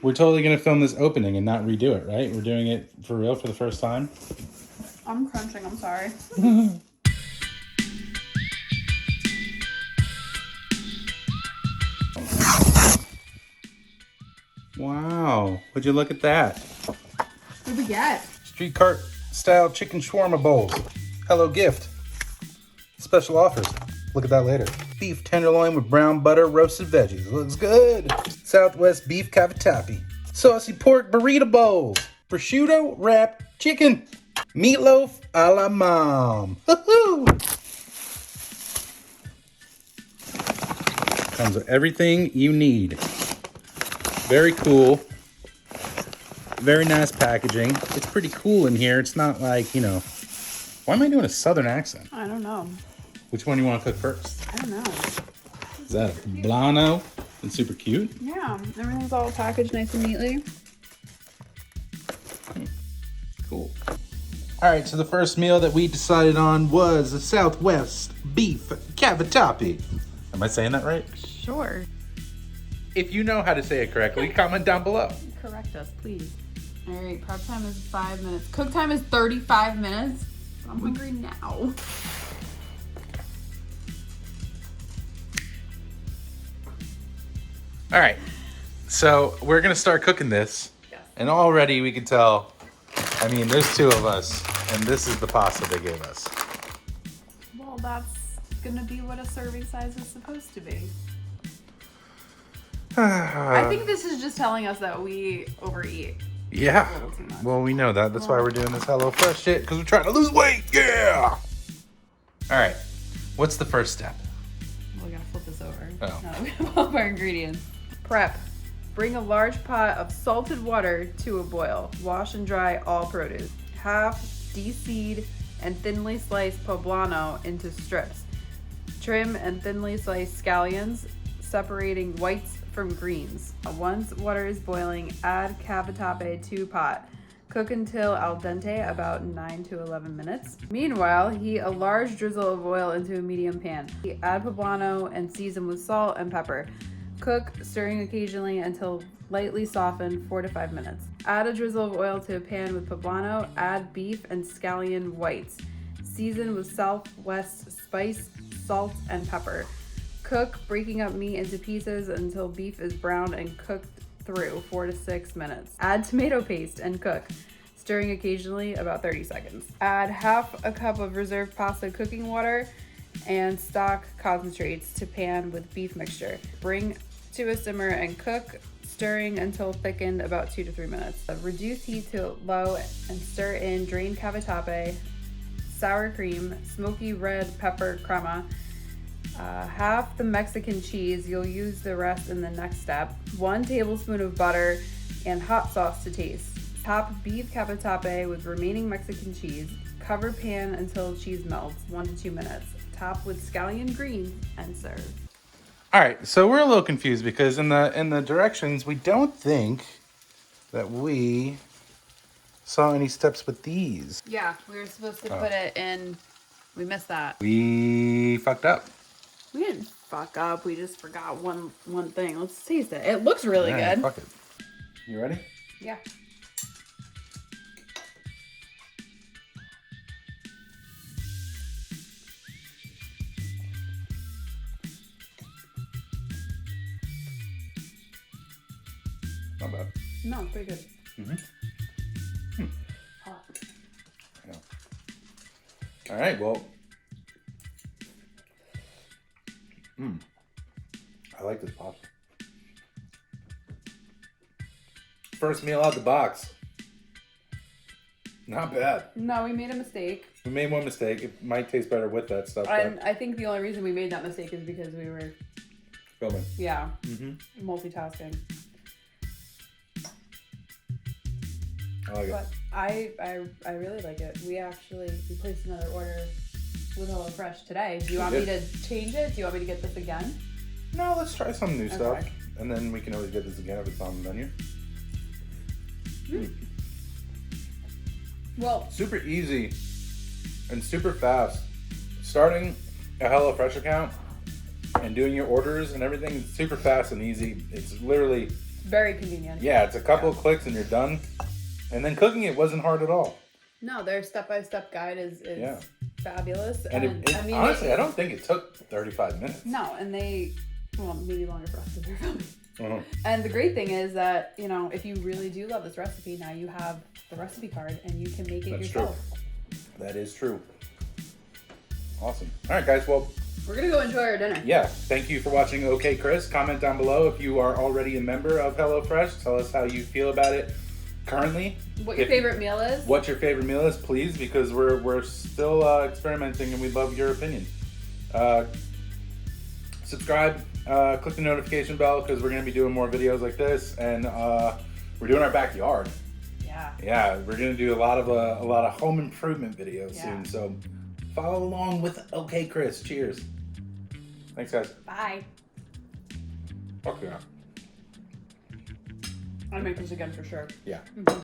We're totally gonna film this opening and not redo it, right? We're doing it for real for the first time. I'm crunching, I'm sorry. Wow, would you look at that? What did we get? Street cart style chicken shawarma bowls. Hello gift. Special offers. Look at that later. Beef tenderloin with brown butter roasted veggies. Looks good. Southwest beef cavatappi. Saucy pork burrito bowls. Prosciutto wrapped chicken. Meatloaf a la mom. Woohoo! Comes with everything you need. Very cool. Very nice packaging. It's pretty cool in here. It's not like, you know... Why am I doing a southern accent? I don't know. Which one do you want to cook first? I don't know. Is that a Blano? It's super cute. Yeah, everything's all packaged nice and neatly. Cool. All right, so the first meal that we decided on was the Southwest beef cavatappi. Am I saying that right? Sure. If you know how to say it correctly, comment down below. Correct us, please. All right, prep time is 5 minutes. Cook time is 35 minutes. I'm hungry now. All right, so we're gonna start cooking this. Yes. And already we can tell, I mean, there's two of us, and this is the pasta they gave us. Well, that's gonna be what a serving size is supposed to be. I think this is just telling us that we overeat. Yeah, A little too much. well, we know that. That's why we're doing this HelloFresh shit, because we're trying to lose weight, yeah! All right, what's the first step? We gotta flip this over. Oh. Now that we have all of our ingredients. Prep. Bring a large pot of salted water to a boil. Wash and dry all produce. Half de-seed and thinly sliced poblano into strips. Trim and thinly sliced scallions, separating whites from greens. Once water is boiling, add cavatappi to pot. Cook until al dente, about 9 to 11 minutes. Meanwhile, heat a large drizzle of oil into a medium pan. Add poblano and season with salt and pepper. Cook, stirring occasionally until lightly softened, 4 to 5 minutes. Add a drizzle of oil to a pan with poblano. Add beef and scallion whites. Season with Southwest spice, salt, and pepper. Cook, breaking up meat into pieces until beef is brown and cooked through 4 to 6 minutes. Add tomato paste and cook, stirring occasionally, about 30 seconds. Add half a cup of reserved pasta cooking water and stock concentrates to pan with beef mixture. Bring to a simmer and cook, stirring until thickened, about 2 to 3 minutes. Reduce heat to low and stir in drained cavatappi, sour cream, smoky red pepper crema, half the Mexican cheese. You'll use the rest in the next step. 1 tablespoon of butter and hot sauce to taste. Top beef cavatappi with remaining Mexican cheese. Cover pan until cheese melts, 1 to 2 minutes. Top with scallion greens and serve. All right, so we're a little confused because in the directions, we don't think that we saw any steps with these. Yeah, we were supposed to put it in. We missed that. We fucked up. We didn't fuck up. We just forgot one thing. Let's taste it. It looks really All right, good. fuck it. You ready? Yeah. Not bad. No, pretty good. Mm-hmm. Hot. Yeah. All right, well. I like this pasta. First meal out the box. Not bad. No, we made a mistake. We made one mistake. It might taste better with that stuff. And I think the only reason we made that mistake is because we were, Filming. multitasking. I like it. But I really like it. We placed another order with HelloFresh today. Do you want me to change it? Do you want me to get this again? No, let's try some new stuff. Okay. And then we can always get this again if it's on the menu. Well, Super easy and super fast. Starting a HelloFresh account and doing your orders and everything is super fast and easy. It's literally Very convenient. Yeah, it's a couple of clicks and you're done. And then cooking it wasn't hard at all. No, their step-by-step guide is Yeah. fabulous. And honestly, I don't think it took 35 minutes. No, and well, maybe longer for us because we're filming. Mhm. And the great thing is that, you know, if you really do love this recipe, now you have the recipe card and you can make it That's yourself. true. That is true. Awesome. All right, guys. Well, We're going to go enjoy our dinner. yeah. Thank you for watching OK Chris. Comment down below if you are already a member of HelloFresh. Tell us how you feel about it currently. What your favorite meal is. What your favorite meal is, please, because we're still experimenting and we love your opinion. Subscribe, click the notification bell because we're going to be doing more videos like this, and we're doing our backyard. Yeah. Yeah, we're going to do a lot of home improvement videos Yeah. soon. So follow along with OK Chris. Cheers. Thanks, guys. Bye. Fuck yeah. I'll make this again for sure. Yeah. Mhm.